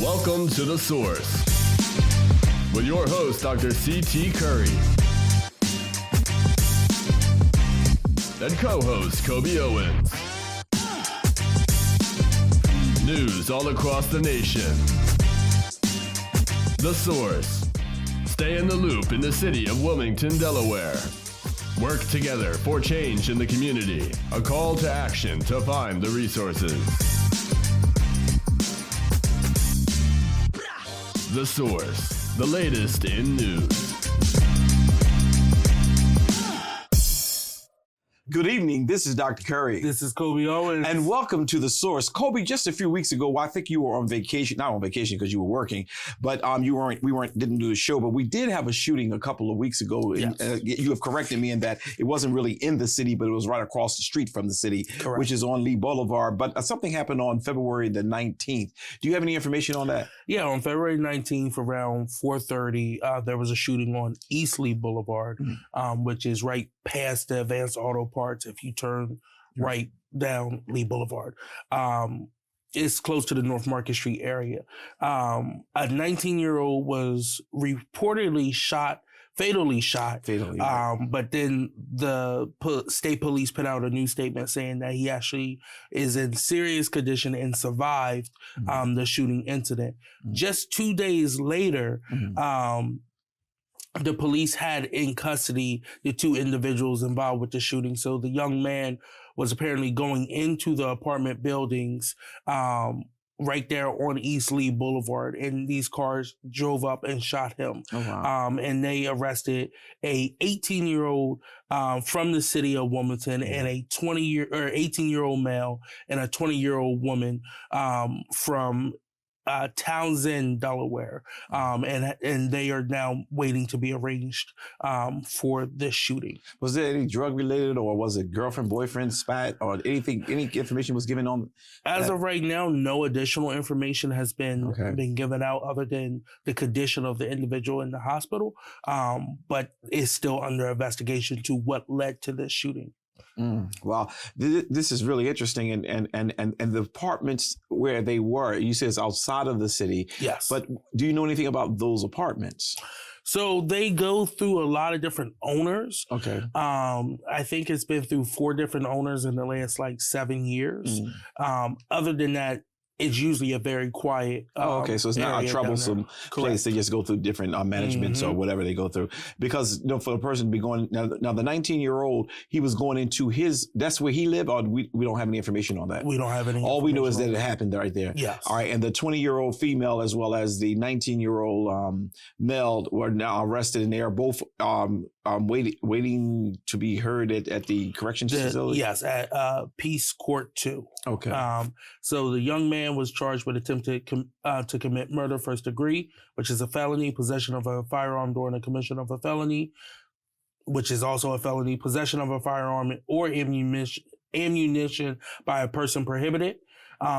Welcome to The Source with your host, Dr. C.T. Curry, and co-host Coby Owens. News all across the nation. The Source. Stay in the loop in the city of Wilmington, Delaware. Work together for change in the community. A call to action to find the resources. The Source, the latest in news. Good evening. This is Dr. Curry. This is Coby Owens. And welcome to The Source. Coby, just a few weeks ago, I think you were on vacation, not on vacation because you were working, but didn't do the show, but we did have a shooting a couple of weeks ago. Yes. You have corrected me in that it wasn't really in the city, but it was right across the street from the city, Correct. Which is on Lee Boulevard. But something happened on February the 19th. Do you have any information on that? Yeah, on February 19th around 4:30, there was a shooting on East Lee Boulevard, which is right past the Advanced Auto Parts if you turn right down Lee Boulevard. It's close to the North Market Street area. A 19-year-old was reportedly fatally shot. Right. But then the state police put out a new statement saying that he actually is in serious condition and survived the shooting incident. Just 2 days later, the police had in custody the two individuals involved with the shooting. So the young man was apparently going into the apartment buildings right there on East Lee Boulevard, and these cars drove up and shot him. Oh, wow. And they arrested a 18-year-old from the city of Wilmington and a 18-year-old male and a 20-year-old woman from Townsend, Delaware, and they are now waiting to be arranged for this shooting. Was there any drug related, or was it girlfriend, boyfriend, spat, or anything? Any information was given on? As of right now, no additional information has been given out other than the condition of the individual in the hospital, but it's still under investigation to what led to this shooting. Wow, this is really interesting, and the apartments where they were, you said it's outside of the city. Yes. But do you know anything about those apartments? So they go through a lot of different owners. Okay. I think it's been through 4 different owners in the last 7 years. Other than that, it's usually a very quiet. So it's not a troublesome place. They just go through different managements or whatever they go through. Because for a person to be going now the 19-year-old, he was going into that's where he lived, or we don't have any information on that. We don't have any. All we know is that it happened right there. Yes. All right, and the 20-year-old female as well as the 19-year-old male were now arrested, and they are both waiting to be heard at the corrections facility. Yes, at Peace Court 2. Okay. So the young man was charged with attempted to commit murder first degree, which is a felony, possession of a firearm during the commission of a felony, which is also a felony, possession of a firearm or ammunition by a person prohibited,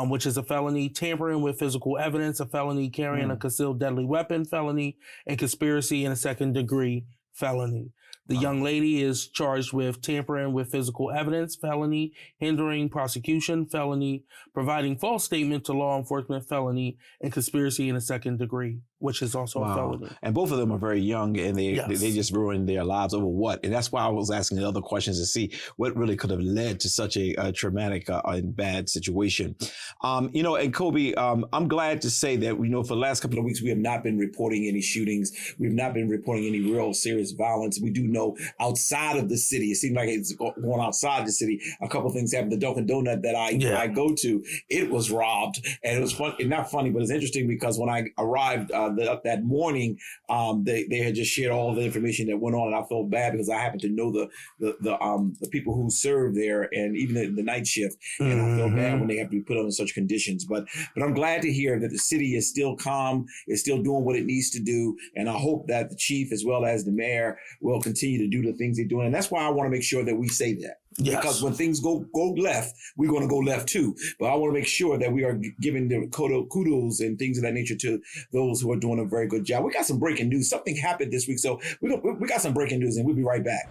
which is a felony, tampering with physical evidence, a felony, carrying a concealed deadly weapon, felony, and conspiracy in a second degree, felony. The young lady is charged with tampering with physical evidence, felony, hindering prosecution, felony, providing false statement to law enforcement, felony, and conspiracy in a second degree, which is also a felony. And both of them are very young, and they just ruined their lives over what? And that's why I was asking the other questions to see what really could have led to such a traumatic and bad situation. And Coby, I'm glad to say that, for the last couple of weeks, we have not been reporting any shootings. We've not been reporting any real serious violence. We do know outside of the city, it seemed like it's going outside the city. A couple of things happened. The Dunkin' Donut that I go to, it was robbed, and it was fun. Not funny, but it's interesting because when I arrived that morning, they had just shared all the information that went on, and I felt bad because I happened to know the people who serve there, and even the night shift, and I felt bad when they have to be put under such conditions. But I'm glad to hear that the city is still calm, is still doing what it needs to do, and I hope that the chief as well as the mayor will continue to do the things they're doing, and that's why I want to make sure that we say that. Yes. Because when things go left, we're going to go left too. But I want to make sure that we are giving the kudos and things of that nature to those who are doing a very good job. We got some breaking news. Something happened this week, so we got some breaking news, and we'll be right back.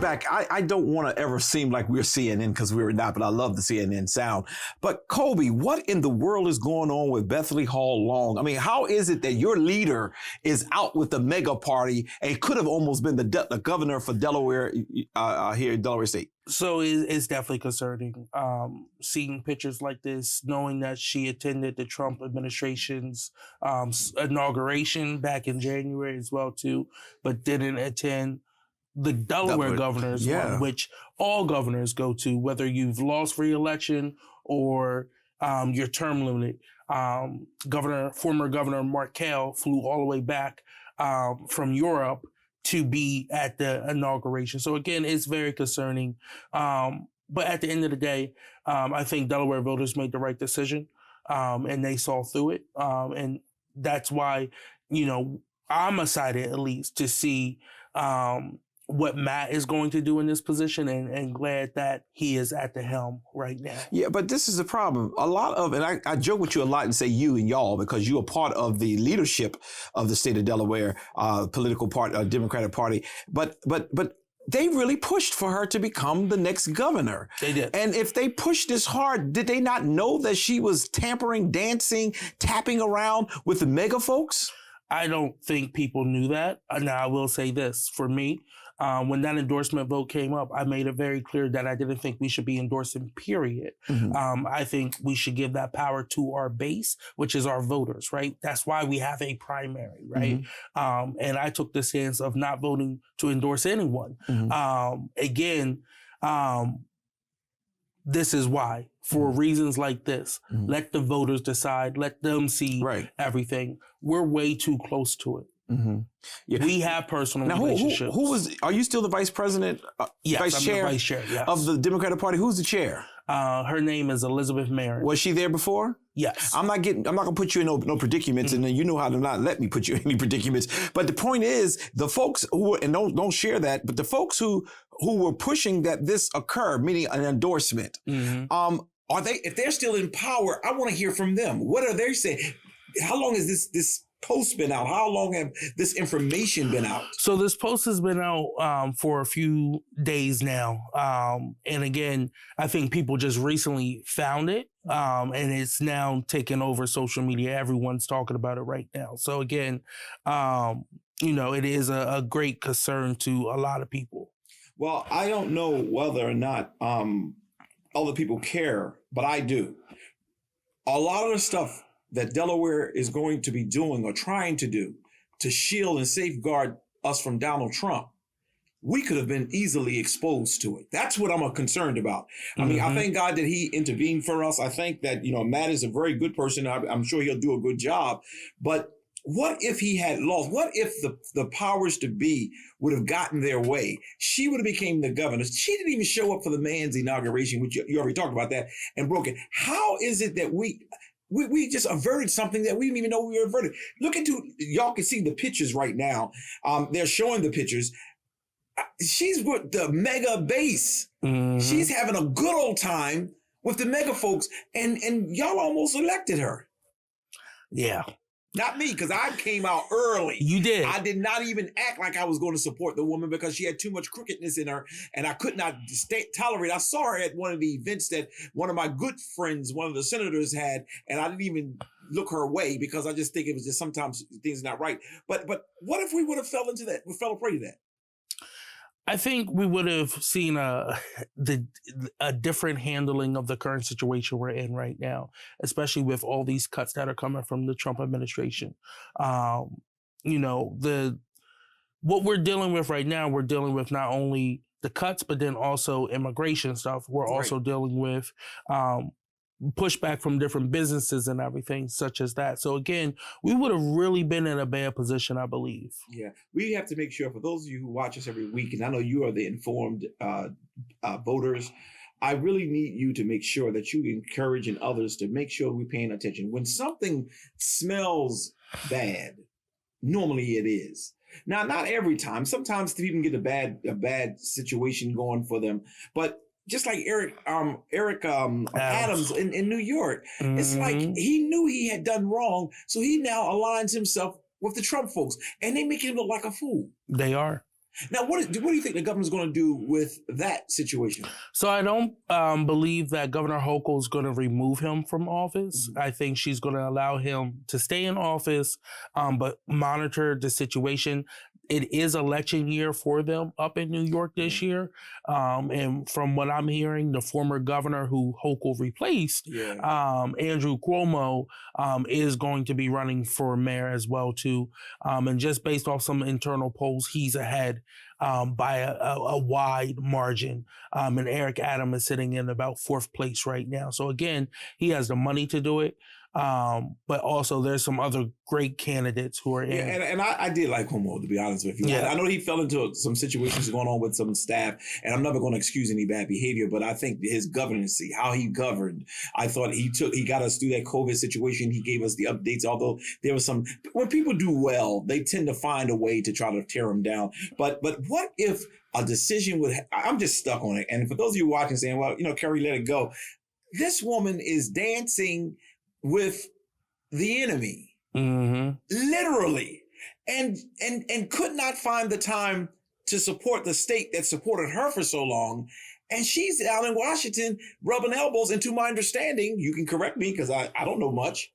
back. I don't want to ever seem like we're CNN because we're not, but I love the CNN sound. But Coby, what in the world is going on with Bethany Hall Long? I mean, how is it that your leader is out with the MAGA party and could have almost been the governor for Delaware here in Delaware State? So it's definitely concerning seeing pictures like this, knowing that she attended the Trump administration's inauguration back in January as well too, but didn't attend the Delaware governor's one, which all governors go to, whether you've lost re-election or your term limited. Former Governor Mark Cale flew all the way back from Europe to be at the inauguration. So again, it's very concerning. But at the end of the day, I think Delaware voters made the right decision and they saw through it. And that's why, I'm excited at least to see what Matt is going to do in this position and glad that he is at the helm right now. Yeah, but this is the problem. A lot of, and I joke with you a lot and say you and y'all because you are part of the leadership of the state of Delaware political party, Democratic Party. But they really pushed for her to become the next governor. They did. And if they pushed this hard, did they not know that she was tampering, dancing, tapping around with the MAGA folks? I don't think people knew that. Now, I will say this. For me, when that endorsement vote came up, I made it very clear that I didn't think we should be endorsing, period. Mm-hmm. I think we should give that power to our base, which is our voters, right? That's why we have a primary, right? Mm-hmm. And I took the stance of not voting to endorse anyone. Mm-hmm. This is why, for reasons like this, let the voters decide, let them see everything. We're way too close to it. Mm-hmm. Yeah. We have personal relationships. Are you still the vice president, yes, vice chair yes. of the Democratic Party? Who's the chair? Her name is Elizabeth Marin. Was she there before? Yes. I'm not gonna put you in no predicaments, and then you know how to not let me put you in any predicaments. But the point is, the folks who and don't share that, but the folks who were pushing that this occur, meaning an endorsement, are they? If they're still in power, I want to hear from them. What are they saying? How long has this post been out? How long have this information been out? So this post has been out for a few days now. And again, I think people just recently found it. And it's now taken over social media. Everyone's talking about it right now. So again, it is a great concern to a lot of people. Well, I don't know whether or not other people care, but I do. A lot of the stuff that Delaware is going to be doing or trying to do to shield and safeguard us from Donald Trump, we could have been easily exposed to it. That's what I'm concerned about. I mean, I thank God that he intervened for us. I think that, Matt is a very good person. I'm sure he'll do a good job. But what if he had lost? What if the powers to be would have gotten their way? She would have became the governor. She didn't even show up for the man's inauguration, which you already talked about that, and broke it. How is it that we just averted something that we didn't even know we averted? Y'all can see the pictures right now. They're showing the pictures. She's with the MAGA base. Mm-hmm. She's having a good old time with the MAGA folks, and y'all almost elected her. Yeah. Not me, because I came out early. You did. I did not even act like I was going to support the woman because she had too much crookedness in her, and I could not tolerate. I saw her at one of the events that one of my good friends, one of the senators, had, and I didn't even look her way because I just think it was just sometimes things not right. But what if we would have fell into that? We fell prey to that. I think we would have seen a different handling of the current situation we're in right now, especially with all these cuts that are coming from the Trump administration. What we're dealing with right now, we're dealing with not only the cuts, but then also immigration stuff. We're also dealing with pushback from different businesses and everything such as that. So again, we would have really been in a bad position, I believe. Yeah, we have to make sure, for those of you who watch us every week, and I know you are the informed voters, I really need you to make sure that you encourage others to make sure we're paying attention. When something smells bad, normally it is. Now, not every time. Sometimes people can get a bad situation going for them, but just like Eric Adams in New York. Mm-hmm. It's like he knew he had done wrong, so he now aligns himself with the Trump folks, and they make him look like a fool. They are. Now, what do you think the governor's going to do with that situation? So I don't believe that Governor Hochul is going to remove him from office. I think she's going to allow him to stay in office, but monitor the situation. It is election year for them up in New York this year. And from what I'm hearing, the former governor who Hochul replaced, Andrew Cuomo, is going to be running for mayor as well, too. And just based off some internal polls, he's ahead by a wide margin. And Eric Adams is sitting in about 4th place right now. So again, he has the money to do it. But also there's some other great candidates who are in. Yeah, and I did like Cuomo, to be honest with you. Yeah. I know he fell into some situations going on with some staff, and I'm never going to excuse any bad behavior, but I think his governance, how he governed, I thought he got us through that COVID situation. He gave us the updates, although there was some, when people do well, they tend to find a way to try to tear them down. But what if a decision I'm just stuck on it. And for those of you watching saying, well, Kerry, let it go. This woman is dancing with the enemy, literally, and could not find the time to support the state that supported her for so long. And she's out in Washington rubbing elbows. And to my understanding, you can correct me because I don't know much,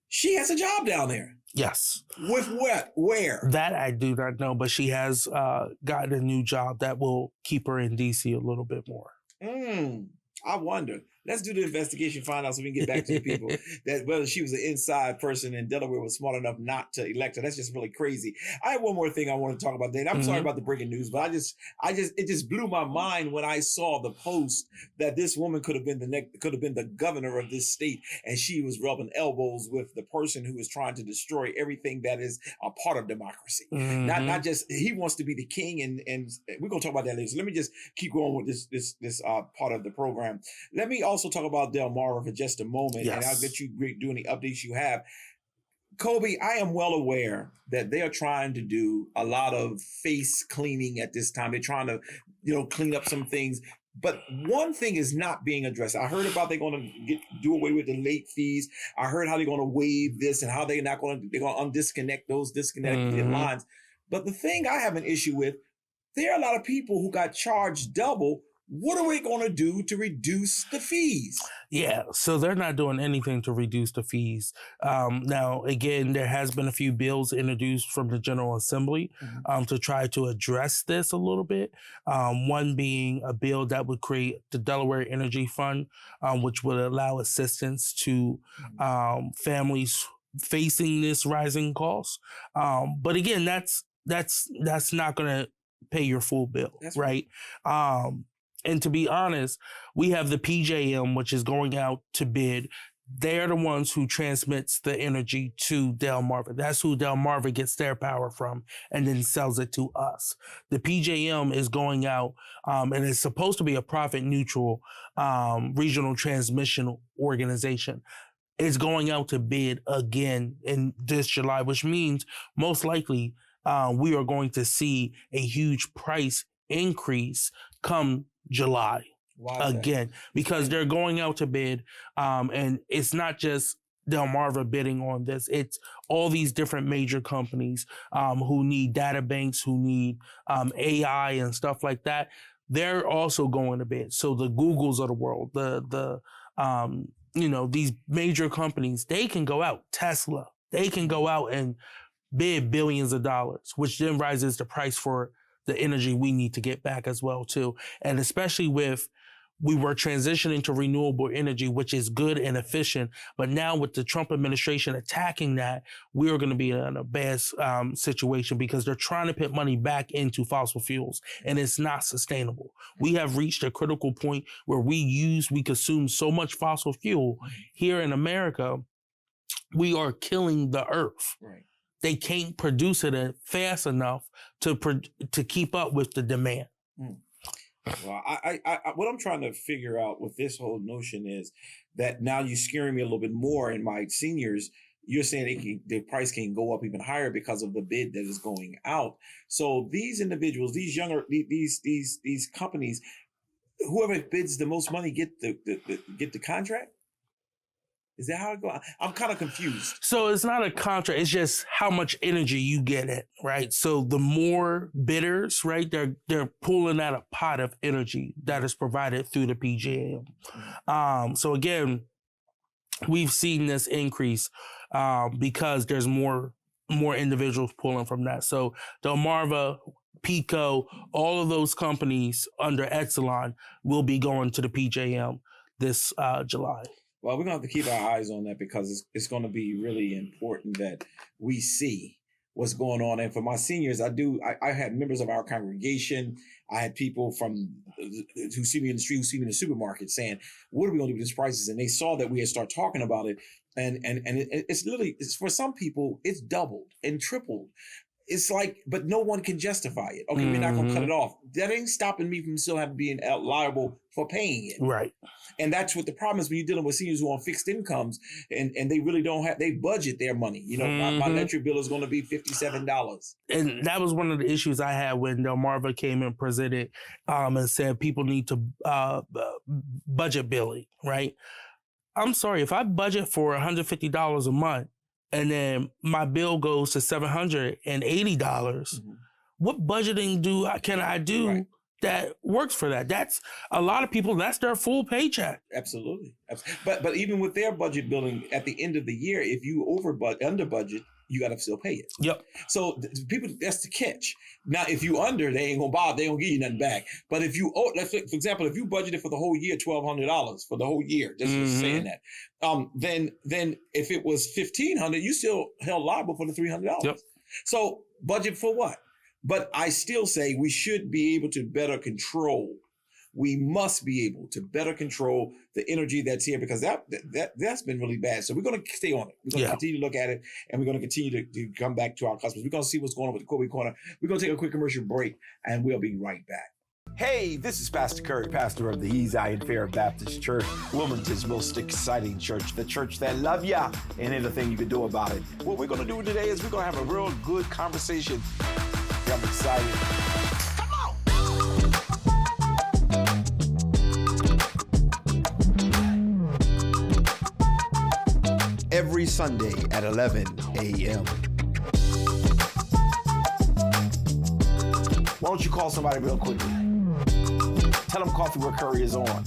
she has a job down there. Yes. With what? Where? That I do not know, but she has gotten a new job that will keep her in D.C. a little bit more. I wonder. Let's do the investigation, find out so we can get back to the people that whether she was an inside person and Delaware was smart enough not to elect her. That's just really crazy. I have one more thing I want to talk about, Dave. I'm sorry about the breaking news, but it just blew my mind when I saw the post that this woman could have been the governor of this state, and she was rubbing elbows with the person who is trying to destroy everything that is a part of democracy. Not just he wants to be the king, and we're gonna talk about that later. So let me just keep going with this part of the program. Let me also talk about Delmarva for just a moment, and I'll get you do any updates you have. Coby, I am well aware that they are trying to do a lot of face cleaning at this time. They're trying to, clean up some things. But one thing is not being addressed. I heard about they're going to do away with the late fees. I heard how they're going to waive this and how they're going to undisconnect those disconnected lines. But the thing I have an issue with, there are a lot of people who got charged double. What are we going to do to reduce the fees? Yeah, so they're not doing anything to reduce the fees. Now, again, there has been a few bills introduced from the General Assembly to try to address this a little bit. One being a bill that would create the Delaware Energy Fund, which would allow assistance to families facing this rising cost. But again, that's not going to pay your full bill, right? And to be honest, we have the PJM, which is going out to bid. They're the ones who transmits the energy to Delmarva. That's who Delmarva gets their power from and then sells it to us. The PJM is going out and it's supposed to be a profit neutral regional transmission organization. It's going out to bid again in this July, which means most likely we are going to see a huge price increase come July again, because they're going out to bid. And it's not just Delmarva bidding on this. It's all these different major companies who need data banks, who need AI and stuff like that. They're also going to bid. So the Googles of the world, these major companies, they can go out, Tesla, they can go out and bid billions of dollars, which then rises the price for the energy we need to get back as well, too. And especially we were transitioning to renewable energy, which is good and efficient. But now with the Trump administration attacking that, we are going to be in a bad situation because they're trying to put money back into fossil fuels, and it's not sustainable. We have reached a critical point where we consume so much fossil fuel here in America, we are killing the earth. Right. They can't produce it fast enough to keep up with the demand. Well, I what I'm trying to figure out with this whole notion is that now you're scaring me a little bit more. In my seniors, you're saying the price can go up even higher because of the bid that is going out. So these individuals, these companies, whoever bids the most money get the contract. Is that how it goes? I'm kind of confused. So it's not a contract. It's just how much energy you get it, right? So the more bidders, right, they're pulling out a pot of energy that is provided through the PJM. So again, we've seen this increase because there's more individuals pulling from that. So Delmarva, Pico, all of those companies under Exelon will be going to the PJM this July. Well, we're going to have to keep our eyes on that because it's going to be really important that we see what's going on. And for my seniors, I had members of our congregation. I had people who see me in the street, who see me in the supermarket saying, what are we going to do with these prices? And they saw that we had started talking about it. And it's literally, for some people, it's doubled and tripled. It's like, but no one can justify it. Okay, we're not going to cut it off. That ain't stopping me from still being liable for paying it. Right. And that's what the problem is when you're dealing with seniors who are on fixed incomes and they really don't have, they budget their money. You know, my electric bill is going to be $57. And that was one of the issues I had when Delmarva came and presented and said people need to budget billing, right? I'm sorry, if I budget for $150 a month, and then my bill goes to $780. What budgeting can I do that works for that? That's a lot of people. That's their full paycheck. Absolutely. But even with their budget building, at the end of the year, if you under budget, you got to still pay it. Yep. So people, that's the catch. Now, if you under, they ain't gonna bother. They don't give you nothing back. But if you owe, for example, if you budgeted for the whole year $1,200 for the whole year, just saying that, then if it was $1,500, you still held liable for the $300. Yep. So budget for what? But I still say we should be able to better control. We must be able to better control the energy that's here because that's been really bad. So we're going to stay on it. We're going to continue to look at it, and we're going to continue to come back to our customers. We're going to see what's going on with the Coby Corner. We're going to take a quick commercial break, and we'll be right back. Hey, this is Pastor Curry, pastor of the Eastside Fair Baptist Church, Wilmington's most exciting church, the church that love ya and anything you can do about it. What we're going to do today is we're going to have a real good conversation. I'm excited. Every Sunday at 11 a.m. Why don't you call somebody real quickly? Tell them Coffee with Curry is on.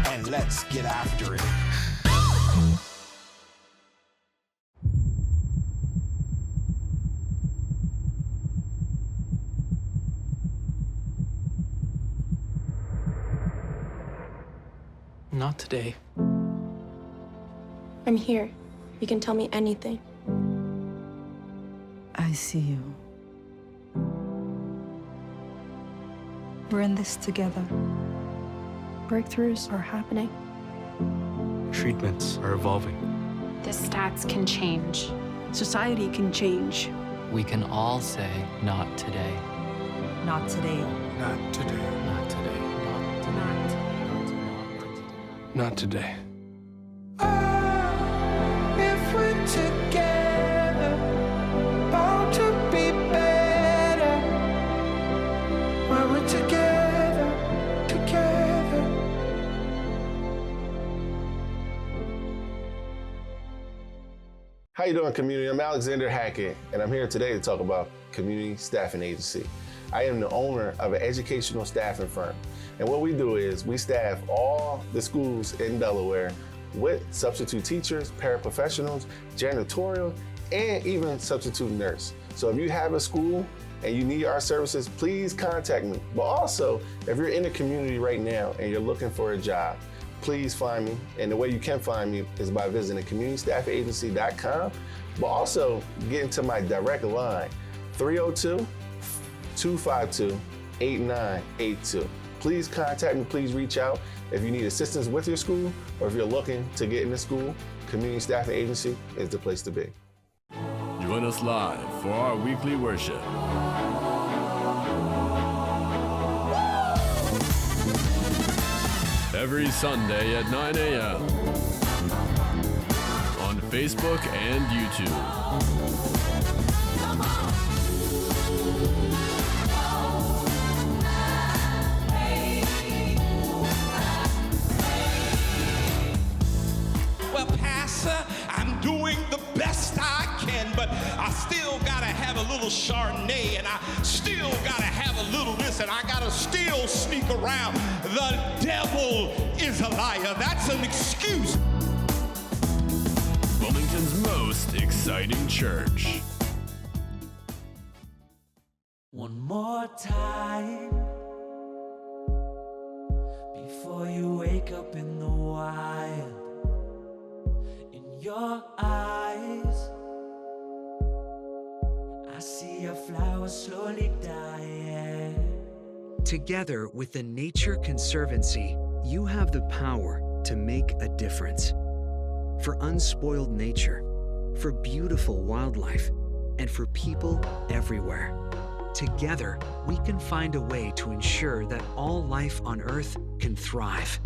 And let's get after it. Not today. I'm here. You can tell me anything. I see you. We're in this together. Breakthroughs are happening. Treatments are evolving. The stats can change. Society can change. We can all say, not today. Not today. Not today. Not today. Not today. If we're together, bound to be better. When we're together. How you doing, community? I'm Alexander Hackett, and I'm here today to talk about Community Staffing Agency. I am the owner of an educational staffing firm. And what we do is we staff all the schools in Delaware with substitute teachers, paraprofessionals, janitorial, and even substitute nurse. So if you have a school and you need our services, please contact me. But also, if you're in the community right now and you're looking for a job, please find me. And the way you can find me is by visiting communitystaffingagency.com, but also get into my direct line, 302-252-8982. Please contact me, please reach out. If you need assistance with your school or if you're looking to get into school, Community Staffing Agency is the place to be. Join us live for our weekly worship. Every Sunday at 9 a.m. on Facebook and YouTube. Well, still gotta have a little this, and I gotta still sneak around. The devil is a liar. That's an excuse. Wilmington's most exciting church. One more time before you wake up in the wild. In your eyes, I see a flower slowly dying. Together with the Nature Conservancy, you have the power to make a difference. For unspoiled nature, for beautiful wildlife, and for people everywhere. Together, we can find a way to ensure that all life on Earth can thrive.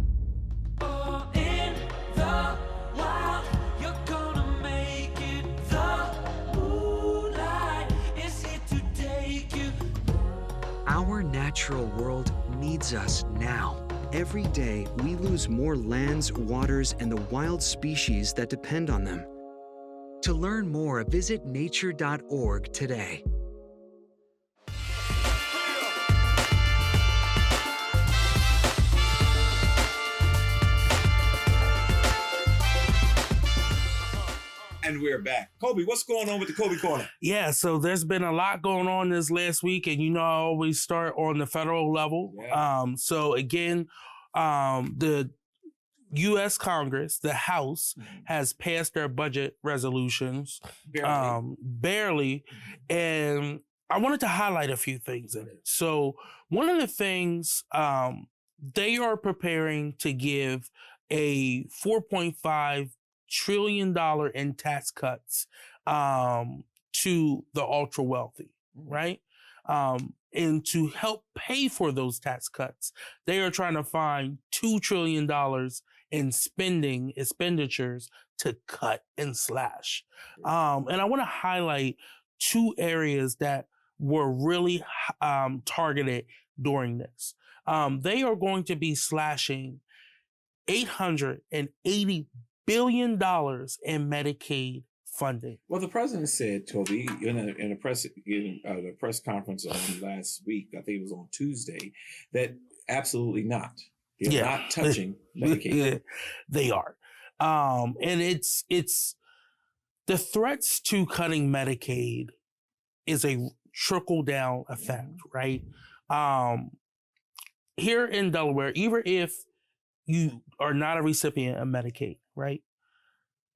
Oh, in the wild, you're gonna make it. The moonlight is here to take you. Our natural world needs us now. Every day, we lose more lands, waters, and the wild species that depend on them. To learn more, visit nature.org today. And we're back. Coby, what's going on with the Coby Corner? Yeah, so there's been a lot going on this last week, and I always start on the federal level. Yeah. So again, the U.S. Congress, the House, has passed their budget resolutions. Barely. And I wanted to highlight a few things in it. So one of the things, they are preparing to give a $4.5 trillion in tax cuts to the ultra wealthy, right? And to help pay for those tax cuts, they are trying to find $2 trillion in expenditures to cut and slash. And I want to highlight two areas that were really targeted during this. They are going to be slashing $880 billion in Medicaid funding. Well, the president said, Coby, in a press conference on last week, I think it was on Tuesday, that absolutely not. They're not touching Medicaid. They are. And it's the threats to cutting Medicaid is a trickle down effect, right? Here in Delaware, even if you are not a recipient of Medicaid, right?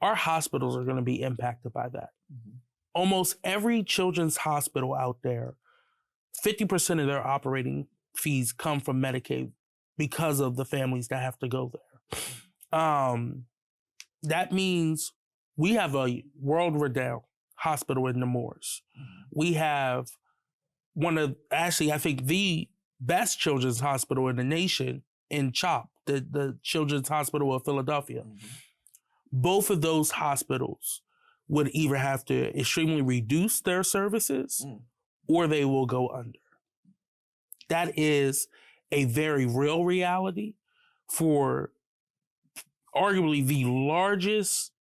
Our hospitals are going to be impacted by that. Mm-hmm. Almost every children's hospital out there, 50% of their operating fees come from Medicaid because of the families that have to go there. That means we have a world-renowned hospital in Nemours. Mm-hmm. We have I think the best children's hospital in the nation in CHOP, the Children's Hospital of Philadelphia. Mm-hmm. Both of those hospitals would either have to extremely reduce their services or they will go under. That is a very real reality for arguably the largest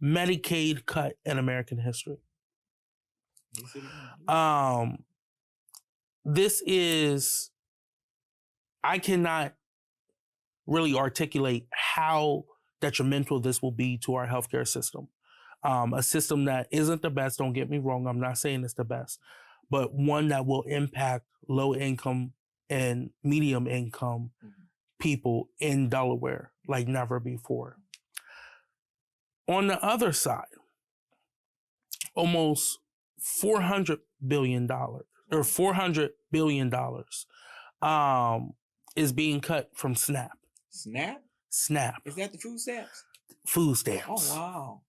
Medicaid cut in American history. I cannot really articulate how detrimental this will be to our healthcare system. A system that isn't the best, don't get me wrong, I'm not saying it's the best, but one that will impact low income and medium income people in Delaware like never before. On the other side, almost $400 billion is being cut from SNAP. SNAP? SNAP. Is that the food stamps? Food stamps. Oh, wow.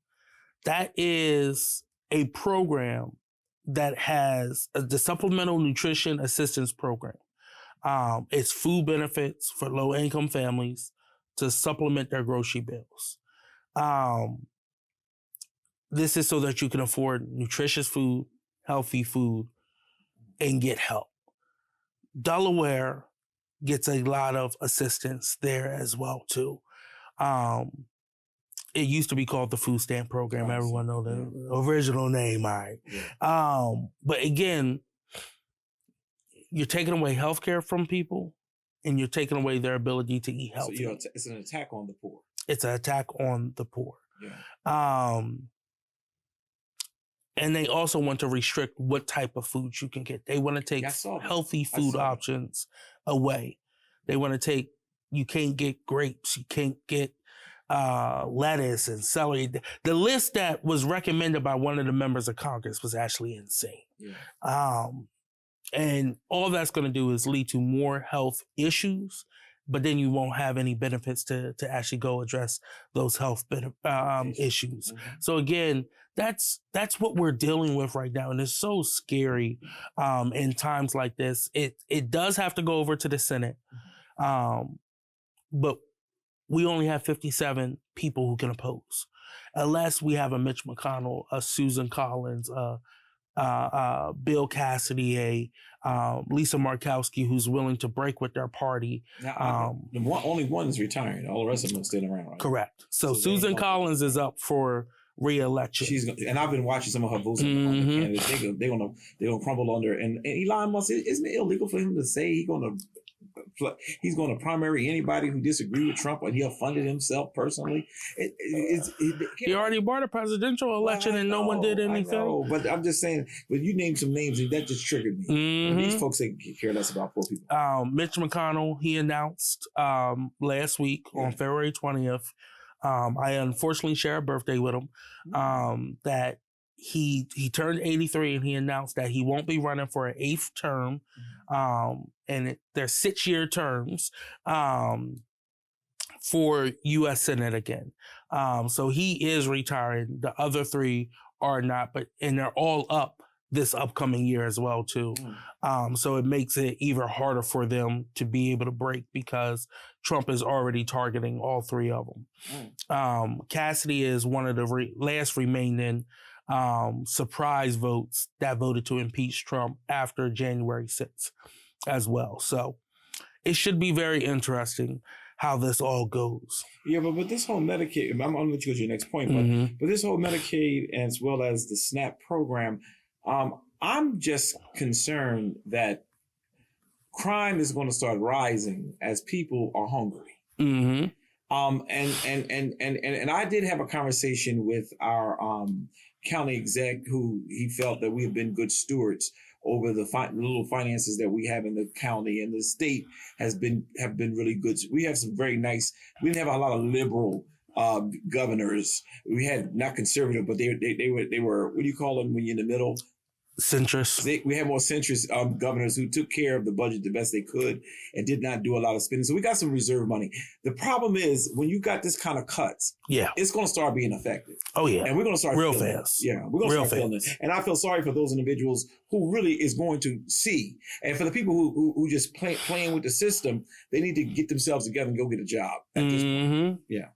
That is a program that has the Supplemental Nutrition Assistance Program. It's food benefits for low-income families to supplement their grocery bills. This is so that you can afford nutritious food, healthy food, and get help. Delaware gets a lot of assistance there as well, too. It used to be called the Food Stamp Program. Everyone knows the original name, all right. Yeah. But again, you're taking away health care from people, and you're taking away their ability to eat healthy. So it's an attack on the poor. It's an attack on the poor. Yeah. And they also want to restrict what type of foods you can get. They want to take healthy food options away. They want to take, you can't get grapes, you can't get lettuce and celery. The list that was recommended by one of the members of Congress was actually insane. Yeah. And all that's going to do is lead to more health issues, but then you won't have any benefits to actually go address those health issues. Mm-hmm. So again, that's what we're dealing with right now. And it's so scary in times like this. It does have to go over to the Senate. But we only have 57 people who can oppose. Unless we have a Mitch McConnell, a Susan Collins, Bill Cassidy, Lisa Murkowski, who's willing to break with their party. Now, only one is retiring. All the rest of them are still around, right? Correct. So Susan Collins is up for re-election. And I've been watching some of her votes on the candidates. They're gonna crumble under. And Elon Musk, isn't it illegal for him to say he's going to primary anybody who disagree with Trump, and he'll fund it himself personally? He already bought a presidential election, and no one did anything. I know, but I'm just saying, but you named some names, and that just triggered me. Mm-hmm. These folks care less about poor people. Mitch McConnell, he announced last week on February 20th, I unfortunately share a birthday with him, that he turned 83, and he announced that he won't be running for an 8th term. And they're 6-year terms for U.S. Senate again. So he is retiring. The other 3 are not, and they're all up this upcoming year as well, too. So it makes it even harder for them to be able to break, because Trump is already targeting all 3 of them. Cassidy is one of the last remaining surprise votes that voted to impeach Trump after January 6th as well. So it should be very interesting how this all goes. Yeah, but this whole Medicaid, I'm going to let you go to your next point, but this whole Medicaid as well as the SNAP program, I'm just concerned that crime is going to start rising as people are hungry. Mm-hmm. And I did have a conversation with our county exec, who he felt that we have been good stewards over the little finances that we have in the county, and the state have been really good. We have some very nice. We didn't have a lot of liberal governors. We had not conservative, but they were what do you call them when you're in the middle? Centrist. We had more centrist governors who took care of the budget the best they could and did not do a lot of spending. So we got some reserve money. The problem is when you got this kind of cuts, it's going to start being effective. Oh yeah, and we're going to start real feeling fast. It. Yeah, we're going to start feeling it. And I feel sorry for those individuals who really is going to see, and for the people who just playing with the system, they need to get themselves together and go get a job at this point. Yeah.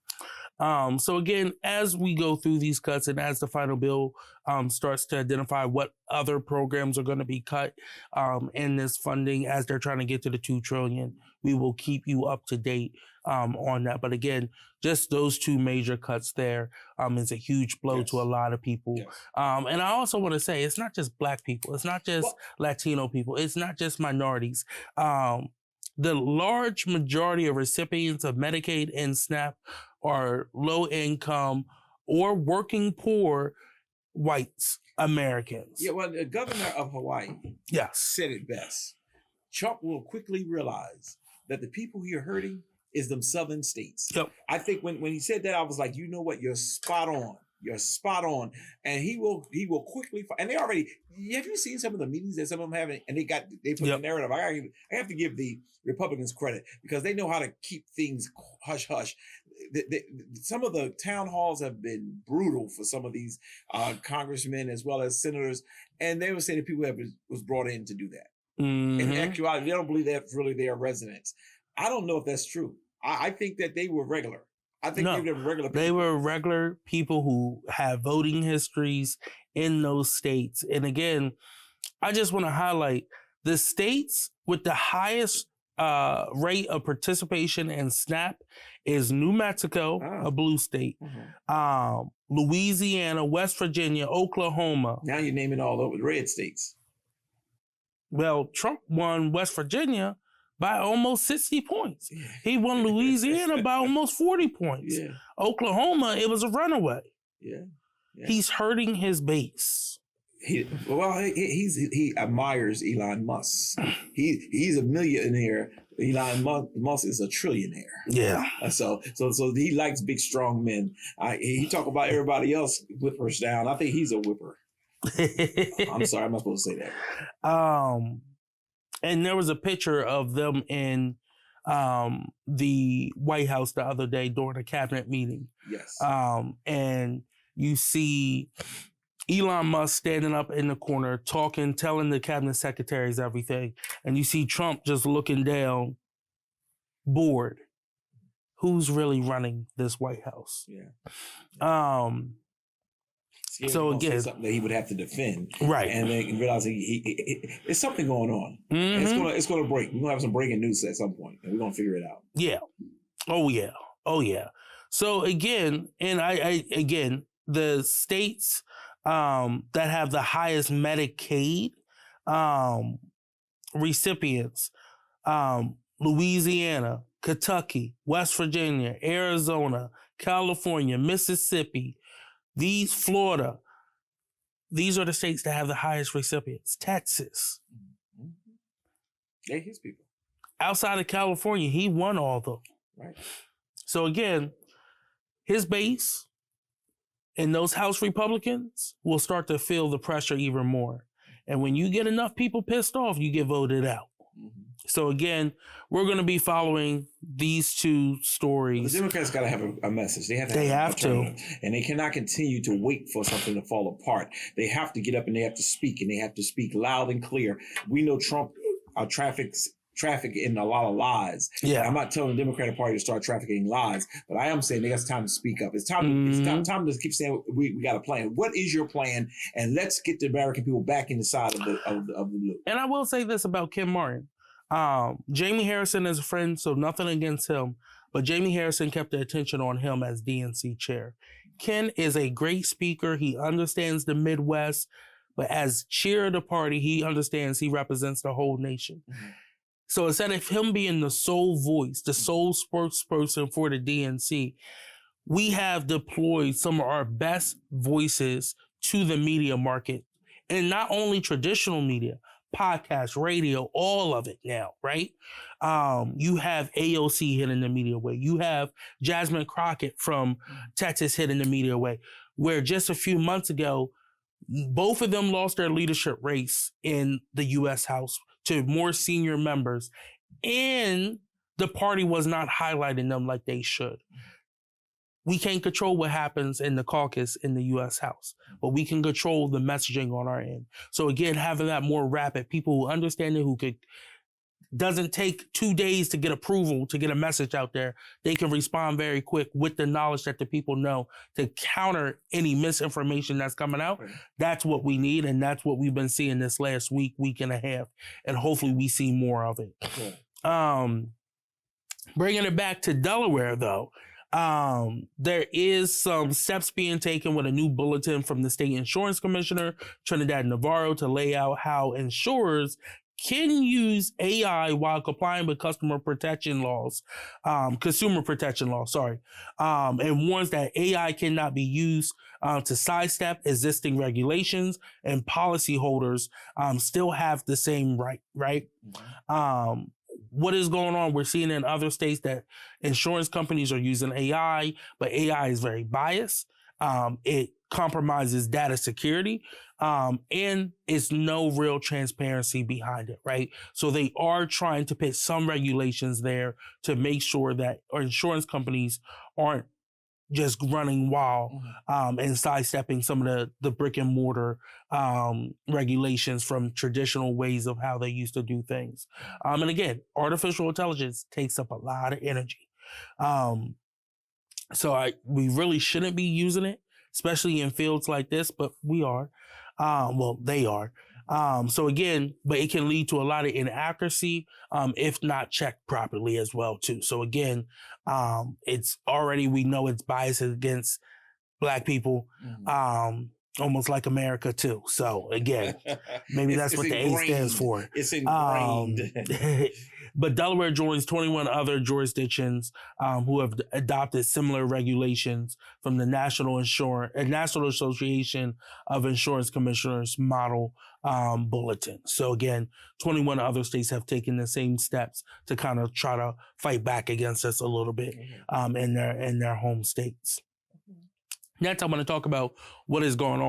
So again, as we go through these cuts and as the final bill starts to identify what other programs are going to be cut in this funding, as they're trying to get to the $2 trillion, we will keep you up to date on that. But again, just those 2 major cuts there is a huge blow to a lot of people. And I also want to say, it's not just Black people. It's not just Latino people. It's not just minorities. The large majority of recipients of Medicaid and SNAP are low income or working poor whites, Americans. Yeah, well, the governor of Hawaii said it best. Trump will quickly realize that the people here hurting is them southern states. I think when he said that, I was like, you know what, you're spot on. You're spot on. And he will quickly, and they already, have you seen some of the meetings that some of them have, and they put the narrative. I have to give the Republicans credit, because they know how to keep things hush hush. Some of the town halls have been brutal for some of these congressmen as well as senators, and they were saying that people was brought in to do that. In actuality, they don't believe that's really their residents. I don't know if that's true. I think that they were regular. I think they were regular people. They were regular people who have voting histories in those states. And again, I just want to highlight the states with the highest rate of participation in SNAP is New Mexico, a blue state, Louisiana, West Virginia, Oklahoma. Now you're naming all the red states. Well, Trump won West Virginia by almost 60 points. He won Louisiana by almost 40 points. Yeah. Oklahoma, it was a runaway. Yeah. He's hurting his base. He admires Elon Musk. He's a millionaire. Elon Musk is a trillionaire. Yeah. So he likes big, strong men. He talk about everybody else whippers down. I think he's a whipper. I'm sorry, I'm not supposed to say that. And there was a picture of them in the White House the other day during a cabinet meeting. Yes. And you see Elon Musk standing up in the corner, talking, telling the cabinet secretaries everything. And you see Trump just looking down, bored. Who's really running this White House? Yeah. So again, something that he would have to defend, right? And then realize it's something going on. Mm-hmm. It's gonna break. We're gonna have some breaking news at some point, and we're gonna figure it out. Yeah. Oh yeah. So again, and I the states that have the highest Medicaid recipients, Louisiana, Kentucky, West Virginia, Arizona, California, Mississippi. Florida, these are the states that have the highest recipients. Texas. Mm-hmm. They're his people. Outside of California, he won all of them. Right. So again, his base and those House Republicans will start to feel the pressure even more. And when you get enough people pissed off, you get voted out. Mm-hmm. So again, we're going to be following these two stories. The Democrats got to have a message. They have to. And they cannot continue to wait for something to fall apart. They have to get up and they have to speak, and they have to speak loud and clear. We know Trump traffic in a lot of lies. Yeah. I'm not telling the Democratic Party to start trafficking lies, but I am saying they got time to speak up. It's time to keep saying we got a plan. What is your plan? And let's get the American people back in the side of the loop. And I will say this about Kim Martin. Jamie Harrison is a friend, so nothing against him, but Jamie Harrison kept the attention on him as DNC chair. Ken is a great speaker. He understands the Midwest, but as chair of the party, he understands he represents the whole nation. Mm-hmm. So instead of him being the sole voice, the sole spokesperson for the DNC, we have deployed some of our best voices to the media market, and not only traditional media, podcast, radio, all of it now, right? You have AOC hitting the media way. You have Jasmine Crockett from Texas hitting the media way, where just a few months ago, both of them lost their leadership race in the U.S. House to more senior members, and the party was not highlighting them like they should. We can't control what happens in the caucus in the U.S. House, but we can control the messaging on our end. So again, having that more rapid, people who understand it, doesn't take 2 days to get approval, to get a message out there. They can respond very quick with the knowledge that the people know to counter any misinformation that's coming out. Right. That's what we need. And that's what we've been seeing this last week and a half. And hopefully we see more of it. Okay. Bringing it back to Delaware though, there is some steps being taken with a new bulletin from the state insurance commissioner, Trinidad Navarro, to lay out how insurers can use AI while complying with consumer protection laws, and warns that AI cannot be used to sidestep existing regulations, and policyholders still have the same right? Mm-hmm. What is going on? We're seeing in other states that insurance companies are using AI, but AI is very biased. It compromises data security, and it's no real transparency behind it, right? So they are trying to put some regulations there to make sure that our insurance companies aren't just running wild and sidestepping some of the brick and mortar regulations from traditional ways of how they used to do things. And again, artificial intelligence takes up a lot of energy. So we really shouldn't be using it, especially in fields like this, but we are. They are. So again, but it can lead to a lot of inaccuracy if not checked properly as well too. So again, it's already, we know it's biased against Black people. almost like America too. So again, maybe that's what the A stands for. It's ingrained. But Delaware joins 21 other jurisdictions who have adopted similar regulations from the National Association of Insurance Commissioners Model Bulletin. So again, 21 other states have taken the same steps to kind of try to fight back against us a little bit in their home states. Next, I want to talk about what is going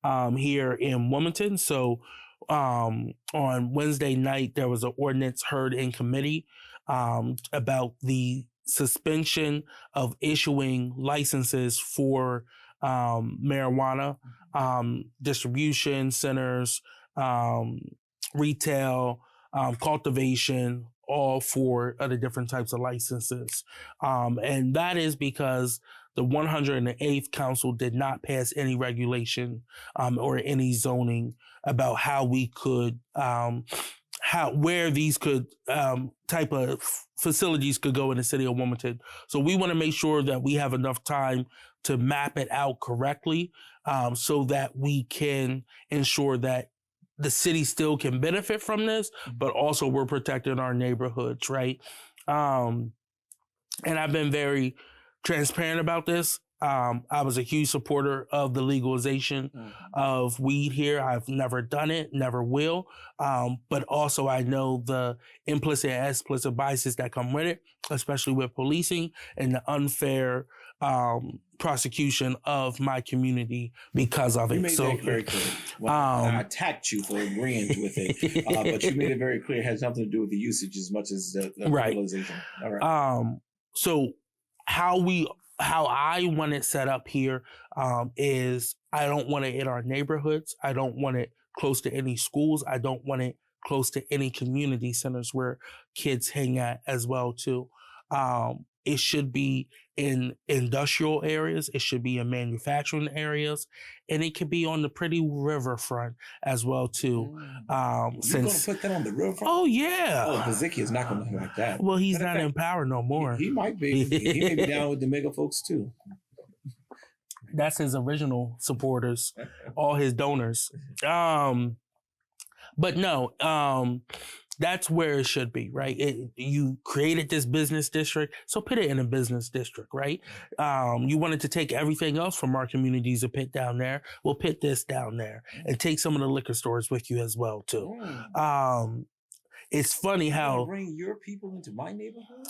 on here in Wilmington. So on Wednesday night, there was an ordinance heard in committee about the suspension of issuing licenses for marijuana distribution centers, retail, cultivation, all 4 of the different types of licenses. And that is because the 108th Council did not pass any regulation or any zoning about how we could, where these could type of facilities could go in the city of Wilmington. So we want to make sure that we have enough time to map it out correctly so that we can ensure that the city still can benefit from this, but also we're protecting our neighborhoods, right? And I've been very transparent about this. I was a huge supporter of the legalization of weed here. I've never done it, never will. But also I know the implicit and explicit biases that come with it, especially with policing and the unfair prosecution of my community because of it. You made that very clear. Well, I attacked you for agreeing with it, but you made it very clear it has nothing to do with the usage as much as the legalization. All right. So how I want it set up here is I don't want it in our neighborhoods. I don't want it close to any schools. I don't want it close to any community centers where kids hang at as well too. It should be in industrial areas. It should be in manufacturing areas, and it could be on the pretty riverfront as well too. You're going to put that on the riverfront? Oh yeah. Oh, Pazicki is not going to like that. Well, he's not in power no more. He might be. He may be down with the MAGA folks too. That's his original supporters, all his donors. But no. That's where it should be, right? You created this business district, so put it in a business district, right? You wanted to take everything else from our communities and put down there. We'll put this down there and take some of the liquor stores with you as well, too. It's funny how... bring your people into my neighborhood?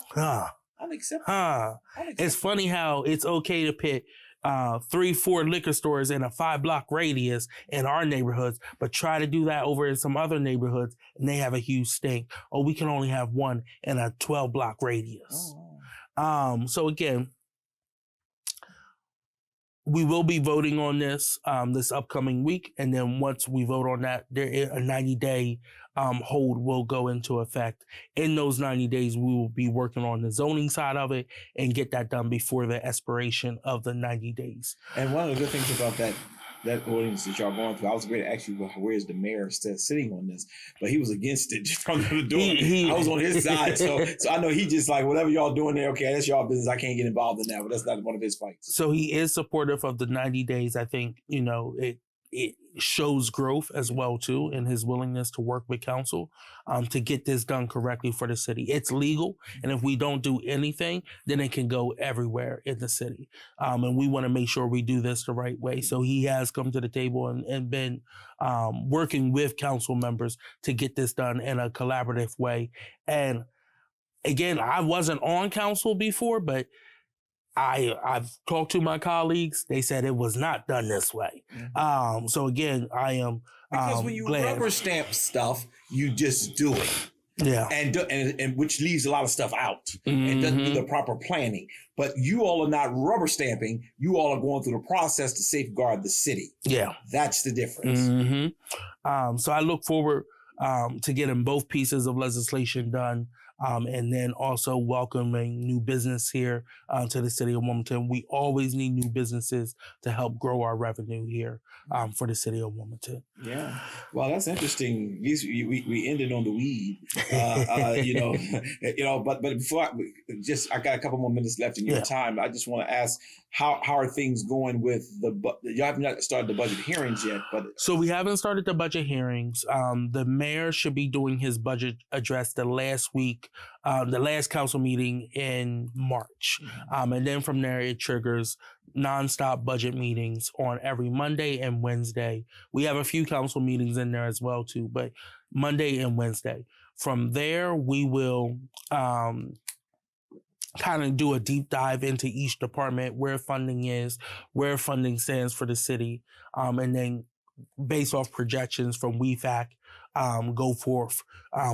Unacceptable. It's funny how it's okay to put 3-4 liquor stores in a 5-block radius in our neighborhoods, but try to do that over in some other neighborhoods and they have a huge stink. Or we can only have one in a 12-block radius. So again, we will be voting on this this upcoming week. And then once we vote on that, there is a 90-day hold will go into effect. In those 90 days, we will be working on the zoning side of it and get that done before the expiration of the 90 days. And one of the good things about that ordinance that y'all going through, I was going to ask you, where's the mayor sitting on this? But he was against it from the door. I was on his side. So I know he just like, whatever y'all doing there, okay, that's y'all business. I can't get involved in that, but that's not one of his fights. So he is supportive of the 90 days. I think, it shows growth as well, too, in his willingness to work with council to get this done correctly for the city. It's legal. And if we don't do anything, then it can go everywhere in the city. And we want to make sure we do this the right way. So he has come to the table and been working with council members to get this done in a collaborative way. And again, I wasn't on council before, but I've talked to my colleagues. They said it was not done this way. So again, I am because when you glad. Rubber stamp stuff, you just do it. Yeah, and which leaves a lot of stuff out and doesn't do the proper planning. But you all are not rubber stamping. You all are going through the process to safeguard the city. Yeah, that's the difference. So I look forward to getting both pieces of legislation done and then also welcoming new business here to the city of Wilmington. We always need new businesses to help grow our revenue here for the city of Wilmington. Yeah, well, that's interesting. We ended on the weed, But before I got a couple more minutes left in your time. I just want to ask, how are things going with you haven't not started the budget hearings yet, but so we haven't started the budget hearings. The mayor should be doing his budget address the last council meeting in March, and then from there it triggers nonstop budget meetings on every Monday and Wednesday. We have a few council meetings in there as well too, but Monday and Wednesday. From there, we will kind of do a deep dive into each department, where funding is, where funding stands for the city, and then based off projections from WEFAC, go forth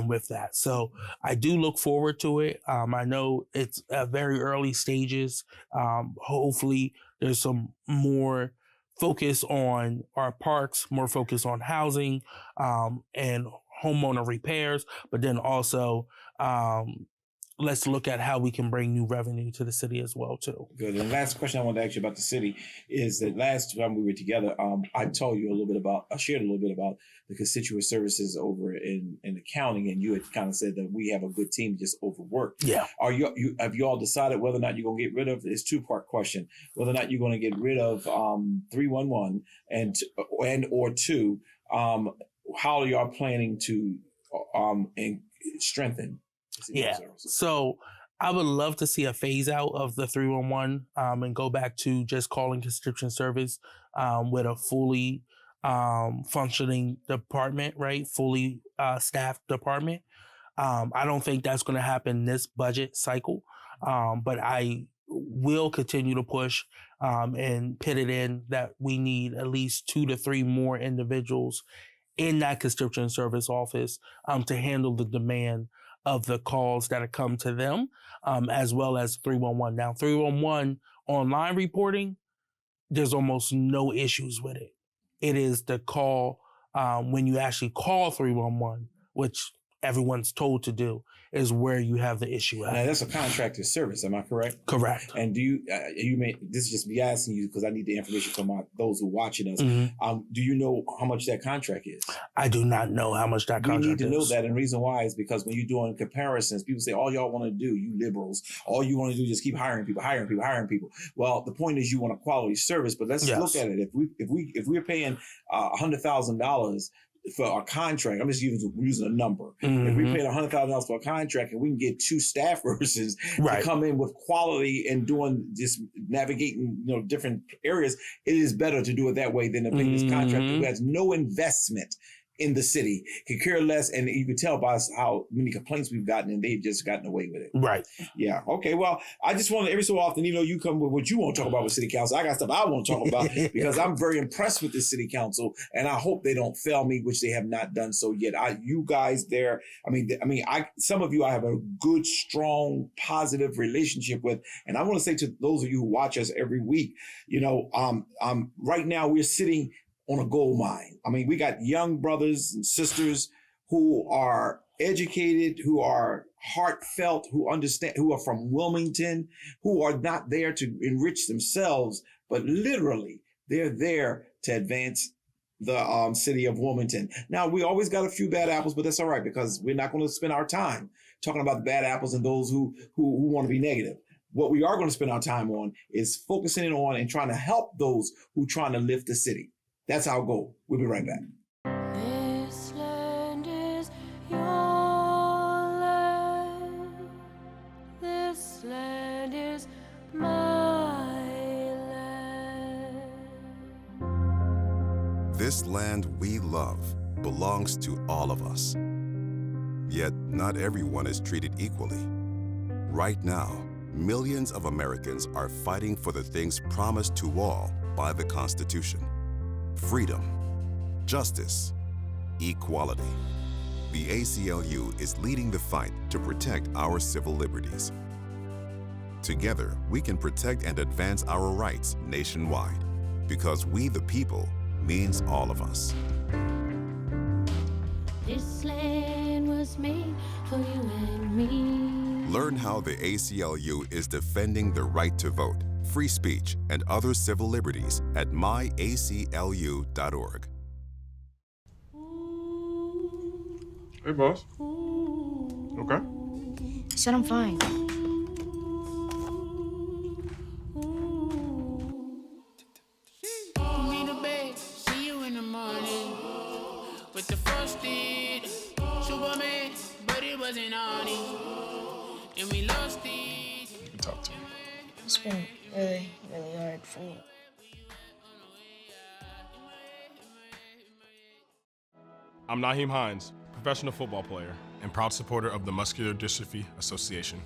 with that. So I do look forward to it. I know it's at very early stages. Hopefully there's some more focus on our parks, more focus on housing and homeowner repairs, but then also let's look at how we can bring new revenue to the city as well too. Good. And last question I wanted to ask you about the city is that last time we were together, I shared a little bit about the constituent services over in accounting, and you had kind of said that we have a good team, just overworked. Yeah. Have you all decided whether or not you're going to get rid of? It's a 2-part question. Whether or not you're going to get rid of 311 and or 2, how are y'all planning to strengthen? Yeah. So I would love to see a phase out of the 311 and go back to just calling conscription service with a fully functioning department, right? Fully staffed department. I don't think that's going to happen this budget cycle, but I will continue to push and put it in that we need at least 2 to 3 more individuals in that conscription service office to handle the demand of the calls that have come to them, as well as 311. Now, 311 online reporting, there's almost no issues with it. It is the call when you actually call 311, which everyone's told to do, is where you have the issue at. Now, that's a contracted service, am I correct? Correct. And do you this is just me asking you because I need the information from those who are watching us. Mm-hmm. Do you know how much that contract is? I do not know how much that contract is. We need to know that, and the reason why is because when you're doing comparisons, people say, all y'all want to do, you liberals, all you want to do is just keep hiring people. Well, the point is you want a quality service, but let's look at it. If we're paying $100,000 for our contract, I'm just using a number. Mm-hmm. If we paid $100,000 for a contract and we can get 2 staff persons to come in with quality and doing just navigating different areas, it is better to do it that way than to pay this contractor who has no investment in the city, could care less, and you can tell by how many complaints we've gotten, and they've just gotten away with it. Right. Yeah. Okay. Well, I just want to, every so often, you come with what you want to talk about with city council. I got stuff I want to talk about because I'm very impressed with this city council, and I hope they don't fail me, which they have not done so yet. You guys there, some of you I have a good, strong, positive relationship with, and I want to say to those of you who watch us every week, right now we're sitting on a gold mine. We got young brothers and sisters who are educated, who are heartfelt, who understand, who are from Wilmington, who are not there to enrich themselves, but literally they're there to advance the city of Wilmington. Now, we always got a few bad apples, but that's all right because we're not going to spend our time talking about the bad apples and those who want to be negative. What we are going to spend our time on is focusing on and trying to help those who are trying to lift the city. That's our goal. We'll be right back. This land is your land. This land is my land. This land we love belongs to all of us. Yet not everyone is treated equally. Right now, millions of Americans are fighting for the things promised to all by the Constitution. Freedom, justice, equality. The ACLU is leading the fight to protect our civil liberties. Together, we can protect and advance our rights nationwide, because we the people means all of us. This land was made for you and me. me. Learn how the ACLU is defending the right to vote, free speech, and other civil liberties at myaclu.org. Hey, boss. Okay? I said I'm fine. See you in the morning with the frosted Superman, but it wasn't on it, and we lost it. You can talk to me. It's been really, really hard for me. I'm Naheem Hines, professional football player and proud supporter of the Muscular Dystrophy Association.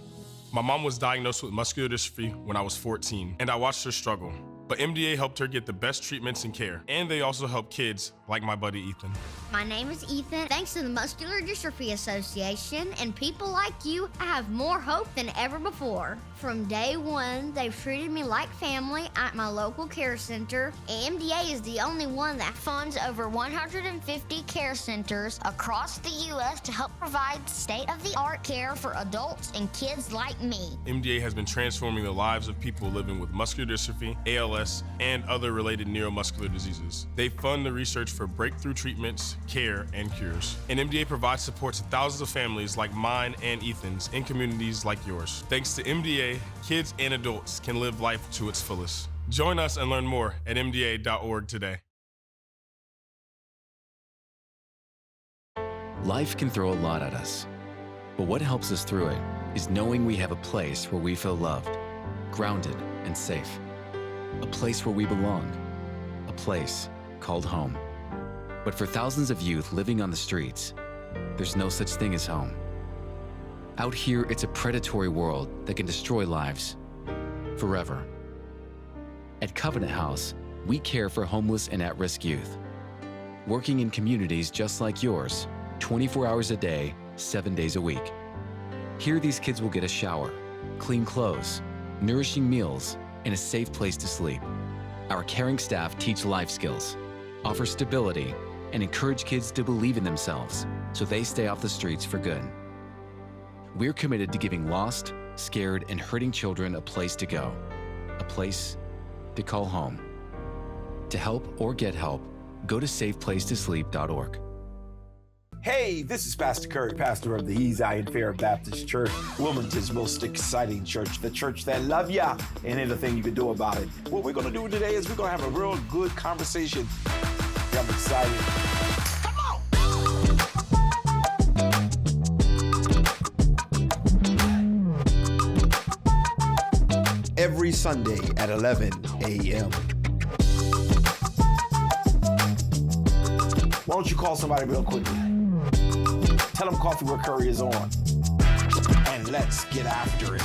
My mom was diagnosed with muscular dystrophy when I was 14, and I watched her struggle. But MDA helped her get the best treatments and care, and they also help kids like my buddy Ethan. My name is Ethan. Thanks to the Muscular Dystrophy Association and people like you, I have more hope than ever before. From day one, they've treated me like family at my local care center. MDA is the only one that funds over 150 care centers across the U.S. to help provide state-of-the-art care for adults and kids like me. MDA has been transforming the lives of people living with muscular dystrophy, ALS, and other related neuromuscular diseases. They fund the research for breakthrough treatments, care, and cures. And MDA provides support to thousands of families like mine and Ethan's in communities like yours. Thanks to MDA, kids and adults can live life to its fullest. Join us and learn more at mda.org today. Life can throw a lot at us, but what helps us through it is knowing we have a place where we feel loved, grounded, and safe. A place where we belong. A place called home. But for thousands of youth living on the streets, there's no such thing as home. Out here, it's a predatory world that can destroy lives forever. At Covenant House, we care for homeless and at-risk youth, working in communities just like yours, 24 hours a day, 7 days a week. Here, these kids will get a shower, clean clothes, nourishing meals, and a safe place to sleep. Our caring staff teach life skills, offer stability, and encourage kids to believe in themselves so they stay off the streets for good. We're committed to giving lost, scared, and hurting children a place to go, a place to call home. To help or get help, go to safeplacetosleep.org. Hey, this is Pastor Curry, pastor of the Eastside Fair Baptist Church, Wilmington's most exciting church, the church that love ya and anything you can do about it. What we're going to do today is we're going to have a real good conversation. I'm excited. Come on! Every Sunday at 11 a.m. Why don't you call somebody real quickly? Tell them Coffee with Curry is on. And let's get after it.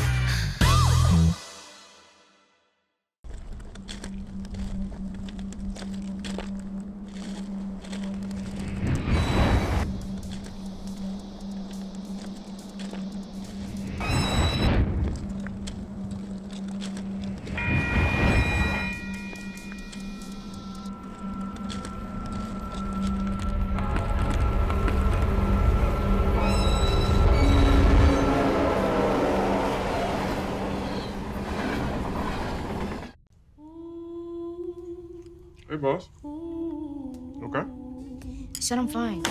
Hey, boss. Okay? I said I'm fine.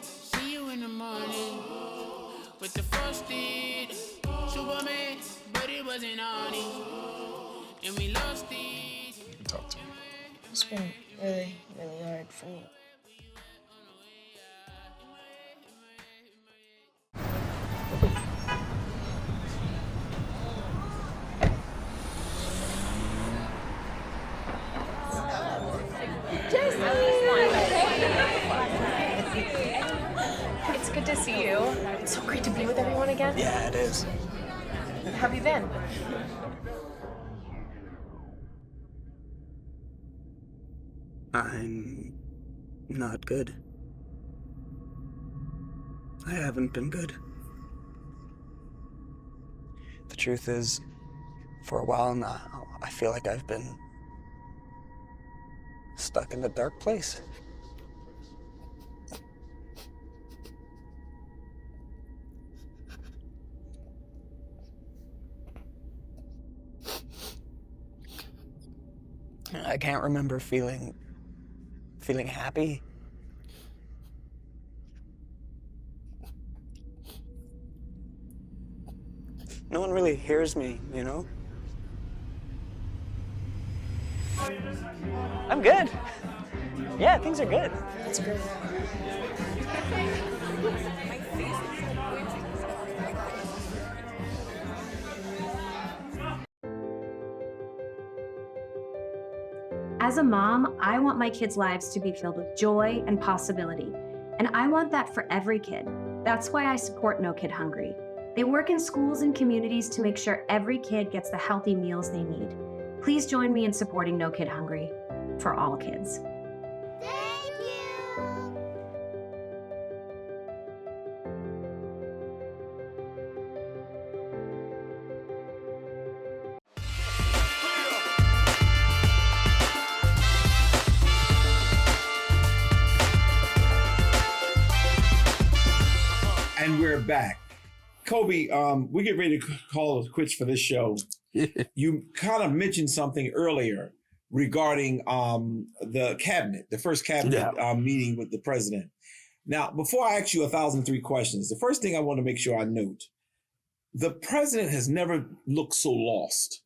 See you in the morning with the frosted Superman, but it wasn't on it, and we lost it. You can talk to me. It's been really, really hard for me. It's good to see you. It's so great to be with everyone again. Yeah, it is. How have you been? I'm not good. I haven't been good. The truth is, for a while now, I feel like I've been stuck in a dark place. I can't remember feeling happy. No one really hears me, you know? I'm good. Yeah, things are good. That's great. As a mom, I want my kids' lives to be filled with joy and possibility, and I want that for every kid. That's why I support No Kid Hungry. They work in schools and communities to make sure every kid gets the healthy meals they need. Please join me in supporting No Kid Hungry for all kids. Thank you. And we're back. Coby, we get ready to call it quits for this show. You kind of mentioned something earlier regarding the cabinet, the first cabinet meeting with the president. Now, before I ask you 1,003 questions, the first thing I want to make sure I note, the president has never looked so lost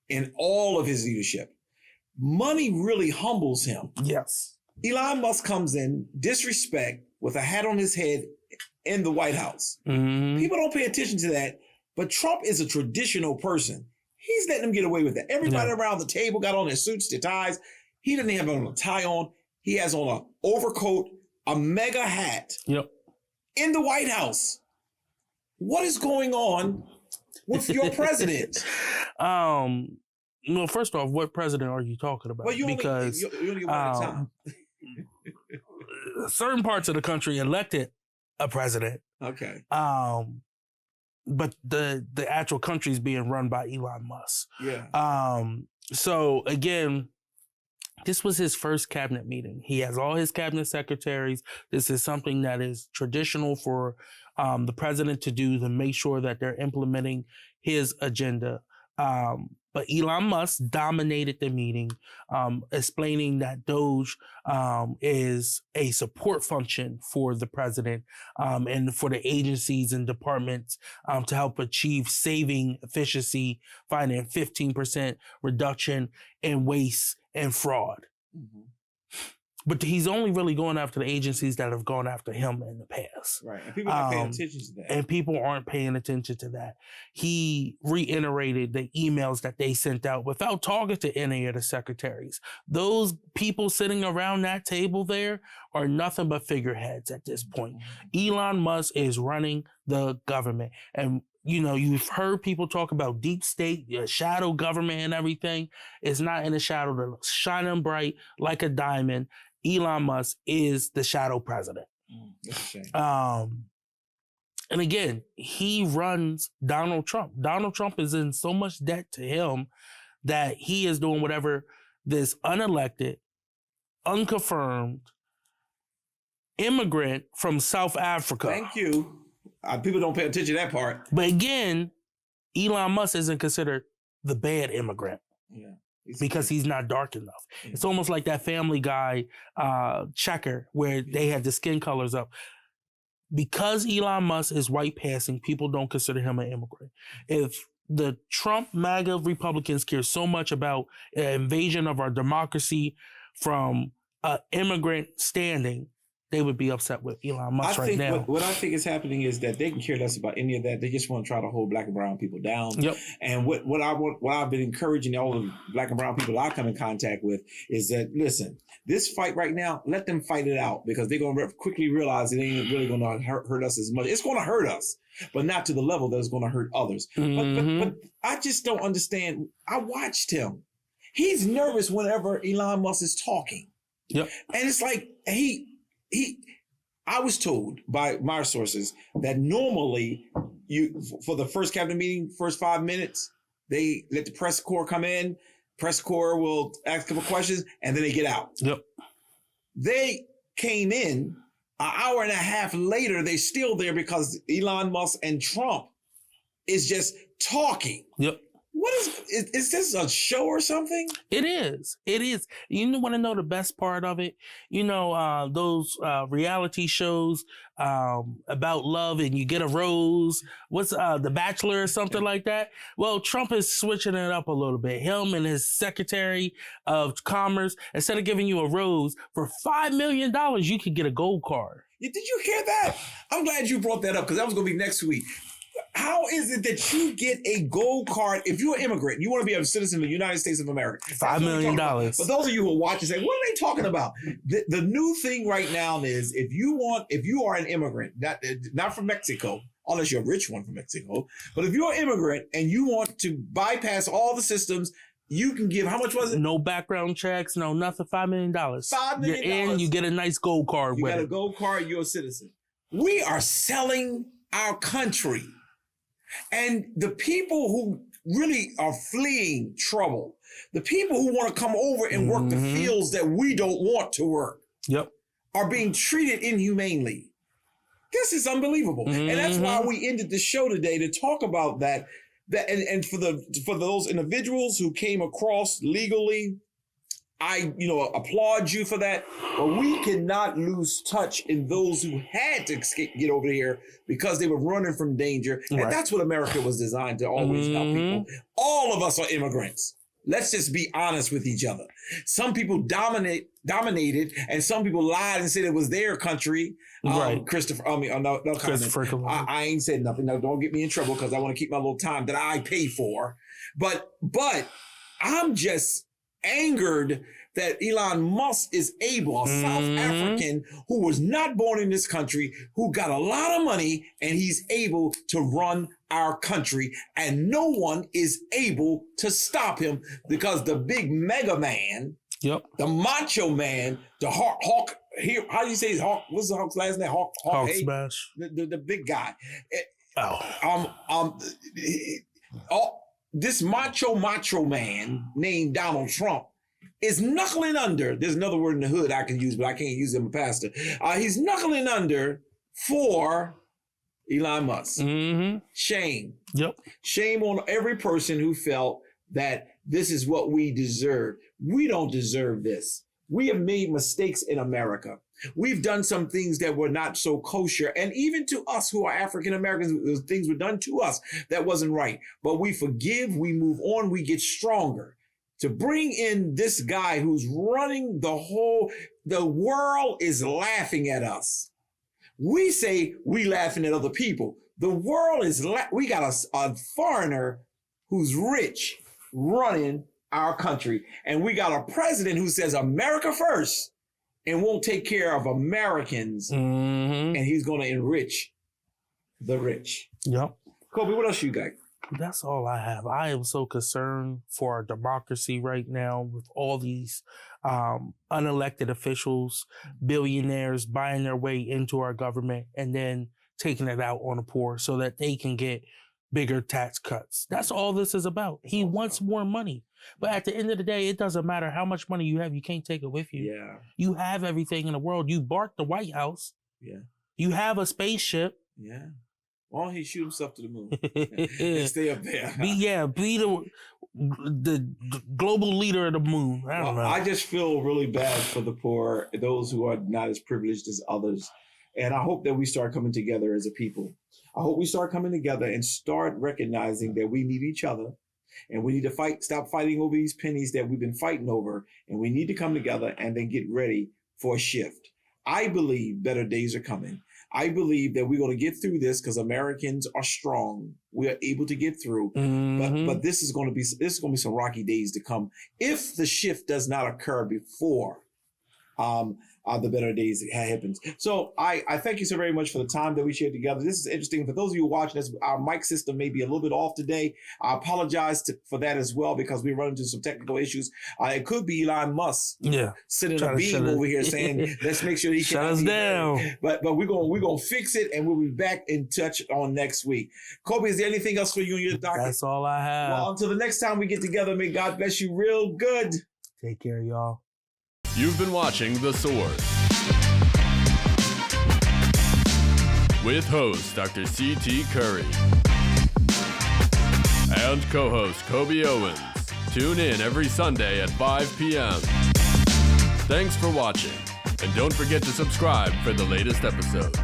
in all of his leadership. Money really humbles him. Yes. Elon Musk comes in, disrespect, with a hat on his head in the White House. Mm-hmm. People don't pay attention to that, but Trump is a traditional person. He's letting them get away with that. Everybody around the table got on their suits, their ties. He doesn't have on a tie on. He has on an overcoat, a mega hat in the White House. What is going on with your president? Well, first off, what president are you talking about? Well, you only get one at a time. Certain parts of the country elected a president. Okay. But the actual country is being run by Elon Musk. Yeah. So again, this was his first cabinet meeting. He has all his cabinet secretaries. This is something that is traditional for the president to do to make sure that they're implementing his agenda. But Elon Musk dominated the meeting, explaining that Doge is a support function for the president and for the agencies and departments to help achieve saving efficiency, finding 15% reduction in waste and fraud. Mm-hmm. But he's only really going after the agencies that have gone after him in the past. Right. And people aren't paying attention to that. And people aren't paying attention to that. He reiterated the emails that they sent out without talking to any of the secretaries. Those people sitting around that table there are nothing but figureheads at this point. Elon Musk is running the government. And you know, you've heard people talk about deep state, shadow government and everything. It's not in the shadow. They're shining bright like a diamond. Elon Musk is the shadow president. That's a shame. And again, he runs Donald Trump. Donald Trump is in so much debt to him that he is doing whatever this unelected, unconfirmed immigrant from South Africa. Thank you. People don't pay attention to that part. But again, Elon Musk isn't considered the bad immigrant. Yeah. Because he's not dark enough. Yeah. It's almost like that Family Guy checker where they had the skin colors up. Because Elon Musk is white passing, people don't consider him an immigrant. If the Trump MAGA Republicans care so much about an invasion of our democracy from immigrant standing, they would be upset with Elon Musk right now. What I think is happening is that they can care less about any of that. They just want to try to hold black and brown people down. Yep. And what I've been encouraging all the black and brown people I come in contact with is that, listen, this fight right now, let them fight it out because they're going to quickly realize it ain't really going to hurt us as much. It's going to hurt us, but not to the level that it's going to hurt others. Mm-hmm. But I just don't understand. I watched him. He's nervous whenever Elon Musk is talking. Yep. And it's like I was told by my sources that normally for the first cabinet meeting, first 5 minutes, they let the press corps come in. Press corps will ask a couple questions, and then they get out. Yep. They came in an hour and a half later. They're still there because Elon Musk and Trump is just talking. Yep. What is this a show or something? It is. It is. You want to know the best part of it? You know, those reality shows about love and you get a rose. What's The Bachelor or something like that? Well, Trump is switching it up a little bit. Him and his Secretary of Commerce, instead of giving you a rose, for $5 million, you could get a gold card. Did you hear that? I'm glad you brought that up because that was going to be next week. How is it that you get a gold card if you're an immigrant? You want to be a citizen of the United States of America. $5 million. But those of you who are watching say, what are they talking about? The new thing right now is if you are an immigrant, not from Mexico, unless you're a rich one from Mexico, but if you're an immigrant and you want to bypass all the systems, you can give, how much was it? No background checks, no nothing, $5 million. $5 million. You're in, you get a nice gold card You with got it. a gold card, you're a citizen. We are selling our country. And the people who really are fleeing trouble, the people who want to come over and work the fields that we don't want to work, are being treated inhumanely. This is unbelievable. And that's why we ended the show today to talk about that. And for those individuals who came across legally, I applaud you for that, but we cannot lose touch in those who had to get over here because they were running from danger. And that's what America was designed to always help people. All of us are immigrants. Let's just be honest with each other. Some people dominated, and some people lied and said it was their country. Christopher I ain't said nothing. No, don't get me in trouble because I want to keep my little time that I pay for. But I'm just angered that Elon Musk is able, a South African who was not born in this country, who got a lot of money, and he's able to run our country, and no one is able to stop him because the big mega man, the macho man, the Hawk, here, how do you say his Hawk? What's the Hawk's last name? Hawk Smash. The big guy. This macho man named Donald Trump is knuckling under. There's another word in the hood I can use, but I can't use it. I'm a pastor. He's knuckling under for Elon Musk. Shame. Shame on every person who felt that this is what we deserve. We don't deserve this. We have made mistakes in America. We've done some things that were not so kosher. And even to us who are African Americans, things were done to us that wasn't right. But we forgive, we move on, we get stronger. To bring in this guy who's running the world is laughing at us. We say we laughing at other people. The world is, we got a foreigner who's rich running our country. And we got a president who says America first and won't take care of Americans. And he's going to enrich the rich. Coby, what else you got? That's all I have. I am so concerned for our democracy right now with all these unelected officials, billionaires buying their way into our government and then taking it out on the poor so that they can get bigger tax cuts. That's all this is about. He wants more money. But at the end of the day, it doesn't matter how much money you have. You can't take it with you. You have everything in the world. You bought the White House. You have a spaceship. Why don't he shoot himself to the moon and stay up there? Be the global leader of the moon. I don't know. I just feel really bad for the poor, those who are not as privileged as others. And I hope that we start coming together as a people. I hope we start coming together and start recognizing that we need each other. And we need to stop fighting over these pennies that we've been fighting over. And we need to come together and then get ready for a shift. I believe better days are coming. I believe that we're going to get through this because Americans are strong. We are able to get through. But this is going to be some rocky days to come if the shift does not occur before the better days happens. So I thank you so very much for the time that we shared together. This is interesting. For those of you watching us, our mic system may be a little bit off today. I apologize for that as well, because we run into some technical issues. It could be Elon Musk sitting a beam over here saying, let's make sure he shut us down. But we're gonna fix it, and we'll be back in touch on next week. Coby, is there anything else for you and your docket? That's all I have. Well, until the next time we get together, may God bless you real good. Take care, y'all. You've been watching The Source with host Dr. C.T. Curry and co-host Coby Owens. Tune in every Sunday at 5 p.m. Thanks for watching, and don't forget to subscribe for the latest episodes.